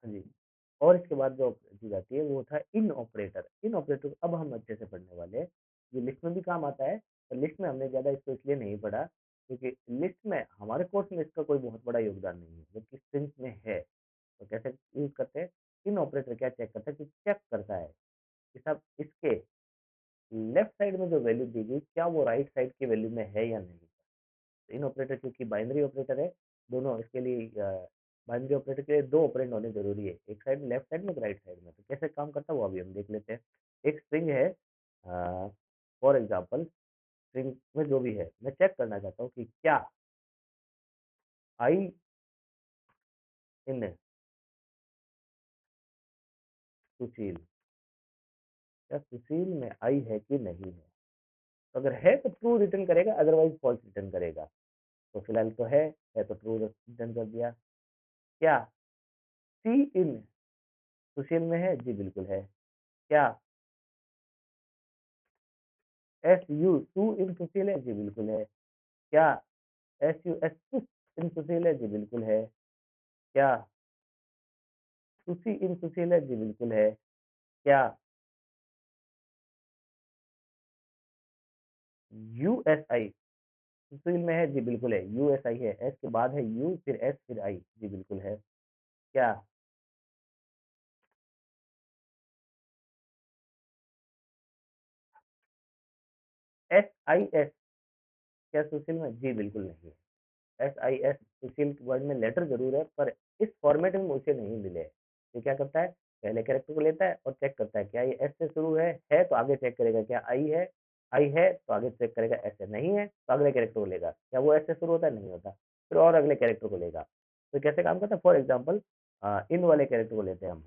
जी। और इसके बाद जो चीज़ आती है वो था इन ऑपरेटर। इन ऑपरेटर अब हम अच्छे से पढ़ने वाले हैं। ये लिस्ट में भी काम आता है, पर लिस्ट में हमने ज़्यादा इसको इसलिए नहीं पढ़ा क्योंकि लिस्ट में हमारे कोर्स में इसका कोई बहुत बड़ा योगदान नहीं है, जबकि स्ट्रिंग्स में है। तो कैसे यूज़ करते हैं? इन ऑपरेटर क्या चेक करता है कि चेक करता है कि साहब इसके लेफ्ट साइड में जो वैल्यू दी गई, क्या वो राइट साइड की वैल्यू में है या नहीं? इन ऑपरेटर क्योंकि बाइनरी ऑपरेटर है, दोनों इसके लिए बाइनरी ऑपरेटर के लिए 2 ऑपरेंड होने ज़रूरी है। एक साइड में लेफ्ट साइड में, एक राइट साइड में। तो कैसे काम करता है वो अभी हम देख लेते हैं। एक स्ट्रिंग है फॉर एग्ज़ाम्पल स्ट्रिंग में जो भी है, मैं चेक करना चाहता हूँ कि क्या आई इन सुशील, क्या सुशील में आई है कि नहीं है? तो अगर है तो ट्रू रिटर्न करेगा, अदरवाइज़ फॉल्स रिटर्न करेगा। तो फिलहाल तो है तो ट्रू रिटर्न कर दिया। क्या सी इन सुशील में है? जी बिल्कुल है। क्या SU टू इन सुशील है? जी बिल्कुल है। क्या SUS इन सुशील है? जी बिल्कुल है। क्या सुशी इन सुशील है? जी बिल्कुल है। क्या USI सुशील में है? जी बिल्कुल है। USI है, एस के बाद है यू, फिर एस, फिर आई। जी बिल्कुल है। क्या SIS क्या सुशील में? जी बिल्कुल नहीं है। SIS सुशील वर्ड में लेटर जरूर है, पर इस फॉर्मेट में मुझे नहीं मिले। ये क्या करता है? पहले कैरेक्टर को लेता है और चेक करता है क्या ये एस से शुरू है तो आगे चेक करेगा क्या आई है तो आगे चेक करेगा एस है, नहीं है तो अगले कैरेक्टर को लेगा, क्या वो एस से शुरू होता है? नहीं होता, फिर और अगले कैरेक्टर को लेगा। तो कैसे काम करता है? फॉर एग्जाम्पल इन वाले कैरेक्टर को लेते हैं हम,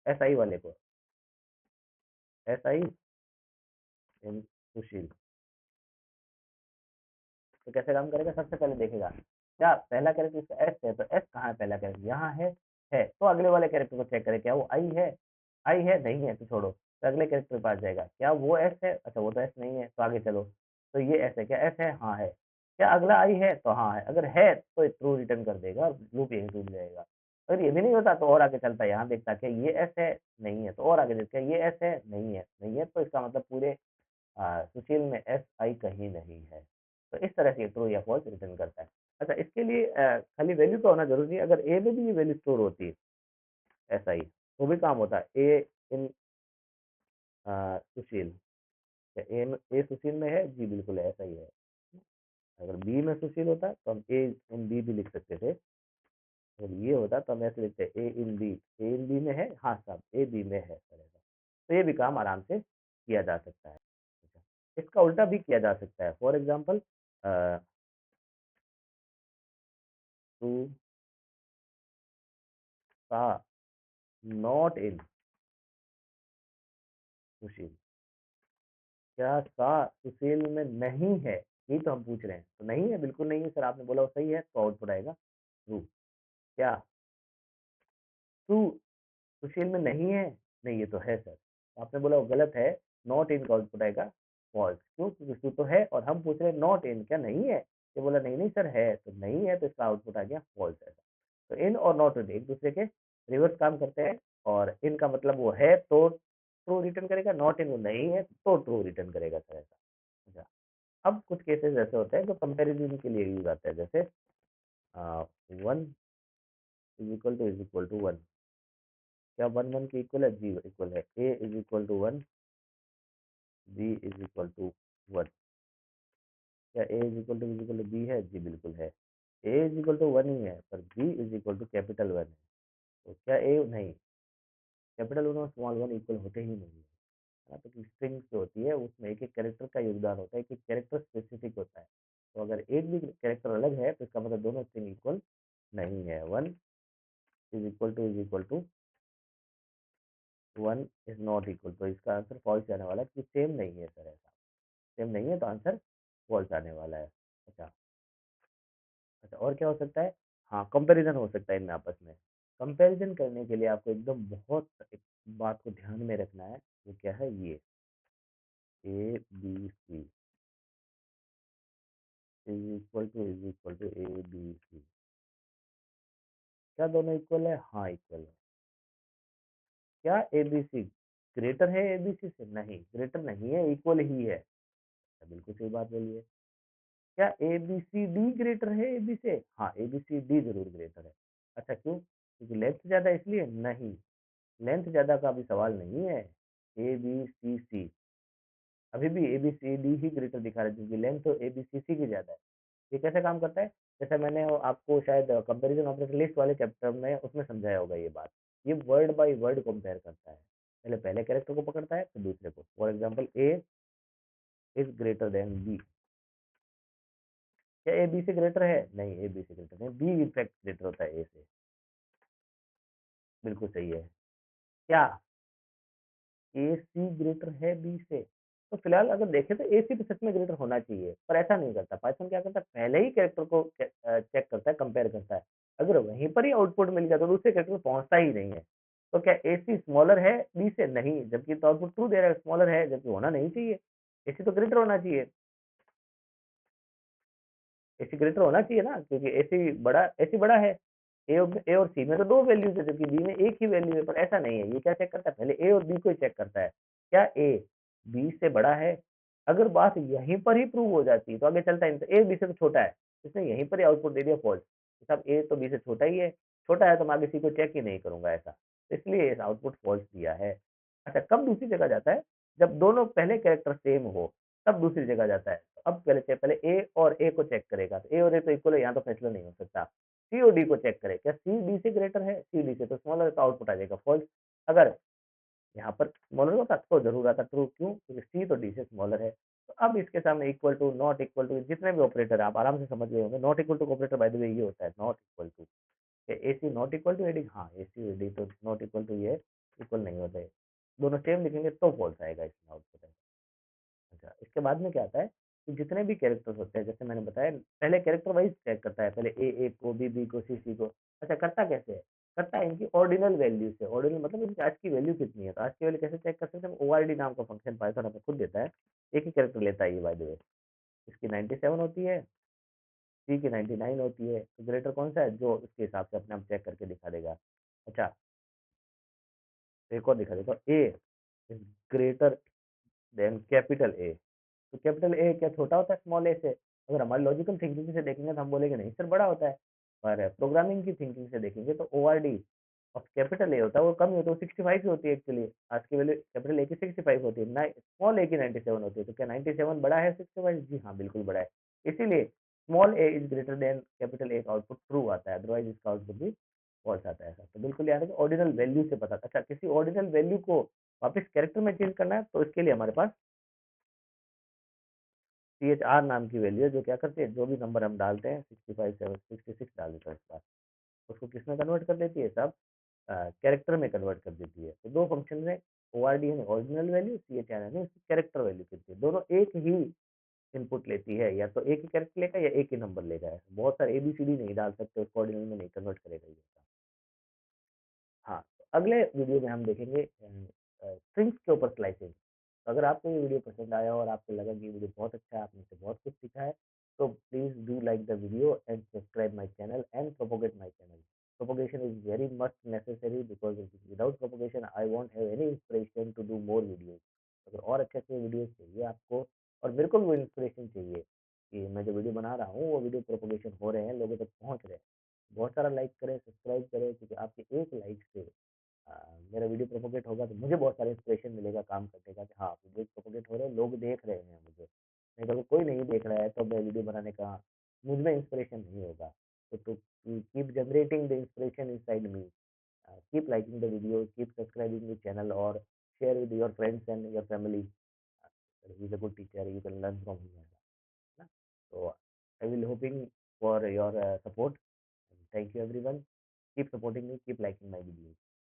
SI वाले को, SI इन सुशील। तो कैसे काम करेगा? सबसे पहले देखेगा क्या पहला कैरेक्टर इसका एस है, तो एस कहाँ है? पहला कैरेक्टर यहाँ है तो अगले वाले कैरेक्टर को चेक करे क्या वो आई है, नहीं है तो छोड़ो, तो अगले कैरेक्टर के पास जाएगा, क्या वो एस है? अच्छा वो तो एस नहीं है तो आगे चलो, तो ये एस है, क्या एस है? हाँ है। क्या अगला आई है? तो हाँ है, अगर है तो ट्रू रिटर्न कर देगा और लूप यहीं टूट जाएगा। अगर ये भी नहीं होता तो और आगे चलता है, यहाँ देखता है कि ये एस है, नहीं है, तो और आगे देखता है ये एस है, नहीं है, तो इसका मतलब पूरे सुशील में एस आई कहीं नहीं है। तो इस तरह से ट्रू या फॉल्स रिटर्न करता है। अच्छा इसके लिए खाली वैल्यू तो होना जरूरी है, अगर ए में भी ये वैल्यू स्टोर होती है एस आई वो भी काम होता है। ए इन सुशील, ए सुशील में है? जी बिल्कुल है, ऐसा ही है। अगर बी में सुशील होता तो हम ए इन बी भी लिख सकते थे। अगर ये होता तो हम ऐसे लिखते ए इन बी में है, हाँ साहब ए बी में है करेगा। तो ये भी काम आराम से किया जा सकता है। अच्छा, इसका उल्टा भी किया जा सकता है। फॉर एग्जाम्पल टू सा नॉट इन सुशील, क्या सा सुशील में नहीं है? यही तो हम पूछ रहे हैं। तो नहीं है, बिल्कुल नहीं है सर, आपने बोला वो सही है तो आउटपुट आएगा ट्रू। क्या टू सुशील में नहीं है? नहीं ये तो है सर, आपने बोला वो गलत है, नॉट इन का आउटपुट आएगा फॉल्स। क्यों? क्योंकि टू तो है और हम पूछ रहे हैं नॉट इन, क्या नहीं है? ये बोला नहीं नहीं सर है, तो नहीं है तो इसका आउटपुट आ गया फॉल्स। ऐसा तो इन और नॉट इन एक दूसरे के रिवर्स काम करते हैं, और इन का मतलब वो है तो ट्रू रिटर्न करेगा, नॉट इन वो नहीं है तो ट्रू रिटर्न करेगा सर, ऐसा। अच्छा, अब कुछ केसेस ऐसे होते हैं जो कंपैरिजन के लिए यूज आते हैं, जैसे one is equal to one, क्या वन वन के इक्वल है? जी इक्वल है। A is equal to one, B is equal to one, क्या A is equal to B है? जी बिल्कुल है। A is equal to one ही है, पर B is equal to capital one है। तो क्या ए नहीं, कैपिटल वन और स्मॉल वन इक्वल होते ही नहीं है। हाँ, तो स्ट्रिंग्स जो होती है उसमें एक एक कैरेक्टर का योगदान होता है, एक एक कैरेक्टर स्पेसिफिक होता है। तो अगर एक भी कैरेक्टर अलग है तो इसका मतलब दोनों स्ट्रिंग इक्वल नहीं है। One is equal to one is not equal, तो इसका आंसर फॉल्स आने वाला है क्योंकि सेम नहीं है सर, ऐसा सेम नहीं है तो आंसर फॉल्स आने वाला है। अच्छा, अच्छा और क्या हो सकता है? हाँ, कंपैरिजन हो सकता है इनमें आपस में। कंपैरिजन करने के लिए आपको एकदम बहुत एक बात को ध्यान में रखना है, वो क्या है? ये A B C is equal to A B C, क्या दोनों इक्वल है? हाँ इक्वल है। क्या एबीसी ग्रेटर है एबीसी से? नहीं, ग्रेटर नहीं है, इक्वल ही है। बिल्कुल सही बात बोली है। क्या एबीसीडी ग्रेटर है एबी से? हाँ, एबीसीडी जरूर ग्रेटर है। अच्छा, क्यों? क्योंकि लेंथ ज्यादा है इसलिए? नहीं, लेंथ ज्यादा का अभी सवाल नहीं है। ए बी सी सी, अभी भी ए बी सी डी ही ग्रेटर दिखा रहा है, क्योंकि लेंथ तो ए बी सी सी की ज्यादा है। ये कैसे काम करता है? जैसे मैंने आपको शायद कंपैरिजन ऑपरेटर लिस्ट वाले चैप्टर में उसमें समझाया होगा ये बात। ये वर्ड बाय वर्ड कंपेयर करता है। पहले पहले कैरेक्टर को पकड़ता है, फिर दूसरे को। For example, A is greater than B. क्या ए बी से ग्रेटर है? नहीं, ए बी से ग्रेटर नहीं, बी इनफैक्ट ग्रेटर होता है ए से। बिल्कुल सही है। क्या ए सी ग्रेटर है बी से? तो फिलहाल अगर देखें तो ए सी तो सच में ग्रेटर होना चाहिए, पर ऐसा नहीं करता। पाइथन क्या करता है, पहले ही कैरेक्टर को चेक करता है, कंपेयर करता है। अगर वहीं पर ही आउटपुट मिल गया तो दूसरे कैरेक्टर में पहुंचता ही नहीं है। तो क्या ए सी स्मॉलर है बी से? नहीं, जबकि तो आउटपुट ट्रू दे रहा है, स्मॉलर है, जबकि होना नहीं चाहिए। ए सी तो ग्रेटर होना चाहिए। एसी ग्रेटर होना चाहिए ना, क्योंकि एसी बड़ा है। ए और सी में तो दो वैल्यूज है, जबकि बी में एक ही वैल्यू है। पर ऐसा नहीं है, ये क्या चेक करता है, पहले ए और बी को ही चेक करता है। क्या ए बी से बड़ा है? अगर बात यहीं पर ही प्रूव हो जाती है तो आगे चलता है, ए बी से तो छोटा है, इसने यहीं पर ही आउटपुट दे दिया फॉल्स। साहब ए तो बी से छोटा ही है, छोटा है तो मैं आगे सी को चेक ही नहीं करूंगा ऐसा। तो इसलिए इस आउटपुट फॉल्स दिया है। अच्छा, कब दूसरी जगह जाता है? जब दोनों पहले कैरेक्टर सेम हो, तब दूसरी जगह जाता है। तो अब पहले ए और ए को चेक करेगा, तो ए और ए तो इक्वल है, यहाँ तो फैसला नहीं हो सकता। सी और डी को चेक करे, क्या सी डी से ग्रेटर है? सी डी से तो स्मॉलर है, तो आउटपुट आ जाएगा फॉल्स। अगर यहाँ पर स्मॉलर होता तो जरूर आता ट्रू, क्यों? क्योंकि सी तो डी से स्मॉलर है। तो अब इसके सामने equal to, not equal to, जितने भी ऑपरेटर है आप आराम से समझ गए होंगे। Not equal to operator by the way ये होता है, not equal to. A C not equal to AD, हाँ ए सी एडी तो नॉट इक्वल टू ये इक्वल नहीं होते। दोनों सेम लिखेंगे तो फॉल्स आएगा इसमें आउटपुट। अच्छा, इसके बाद में क्या आता है कि जितने भी कैरेक्टर्स होते हैं, जैसे मैंने बताया, पहले कैरेक्टर वाइज चेक करता है, पहले ए को, बी को, सी को। अच्छा, करता कैसे है? करता है इनकी ऑर्डिनल वैल्यू से। ऑर्डिनल मतलब इनकी आज की वैल्यू कितनी है। तो आज की वैल्यू कैसे चेक कर सकते हैं? ओआरडी नाम का फंक्शन पाइथन हमें खुद देता है। एक ही कैरेक्टर लेता है ये, बाय द वे। इसकी 97 होती है, सी की 99 होती है। तो ग्रेटर कौन सा है? जो इसके हिसाब से अपने आप चेक करके दिखा देगा। अच्छा, एक और दिखा देगा, a is greater than capital A. तो कैपिटल ए क्या छोटा होता है स्मॉल ए से? अगर हमारी लॉजिकल थिंकिंग से देखेंगे तो हम बोलेंगे नहीं सर, बड़ा होता है। पर प्रोग्रामिंग की थिंकिंग से देखेंगे तो ओआरडी ऑफ कैपिटल ए होता है वो कम ही होता है, वो 65 ही होती है एक्चुअली। आज की वैल्यू कैपिटल ए की 65 होती है, स्मॉल ए की 97 होती है। तो क्या 97 बड़ा है 65? जी हाँ, बिल्कुल बड़ा है। इसीलिए small A is greater than capital ए का आउटपुट ट्रू आता है, अदरवाइज इसका आउटपुट भी फॉल्स आता है। ऐसा तो बिल्कुल याद है कि ऑर्डिनल वैल्यू से पता। अच्छा, किसी ऑर्डिनल वैल्यू को वापस कैरेक्टर में चेंज करना है तो इसके लिए हमारे पास सी एच आर नाम की वैल्यू है, जो क्या करती है, जो भी नंबर हम डालते हैं 65 66 डाल देते हैं इस बार, उसको किस में कन्वर्ट कर देती है सब? कैरेक्टर में कन्वर्ट कर देती है। तो दो फंक्शन है, ओ आर डी यानी original value, C H R यानी उसकी कैरेक्टर वैल्यू कितनी है। दोनों एक ही इनपुट लेती है, या तो एक ही कैरेक्टर लेगा या एक ही नंबर लेगा। बहुत सारे एबीसीडी नहीं डाल सकते, उसको ऑर्डिनल में नहीं कन्वर्ट करेगा ये। हाँ, तो अगले वीडियो में हम देखेंगे स्ट्रिंग्स के ऊपर स्लाइसिंग। अगर आपको ये वीडियो पसंद आया और आपको लगा कि ये वीडियो बहुत अच्छा है, आपने इससे बहुत कुछ सीखा है, तो please do like the video and subscribe my channel and propagate my channel. Propagation is very much necessary because without propagation I won't have any inspiration to do more videos. अगर और अच्छे अच्छे वीडियोस चाहिए आपको, और मेरे को भी वो इंस्पिरेशन चाहिए कि मैं जो वीडियो बना रहा हूँ वो वीडियो प्रोपोगेशन हो रहे हैं, लोगों तक पहुँच रहे हैं। बहुत सारा लाइक करें, सब्सक्राइब करें, क्योंकि आपके एक लाइक से अ, मेरा वीडियो प्रोपोगेट होगा तो मुझे बहुत सारा इंस्पिरेशन मिलेगा काम करने का, कि हाँ वीडियो प्रोपोगेट हो रहे हैं, लोग देख रहे हैं मुझे। नहीं तो अगर कोई नहीं देख रहा है तो मैं वीडियो बनाने का मुझ में इंस्पिरेशन नहीं होगा। तो keep generating the inspiration inside me. Keep liking the video, keep subscribing the channel, और share with your friends and your family. He is a good teacher, you can learn from him, है ना? So I will hoping for your support. Thank you everyone. Keep supporting me. Keep liking my videos.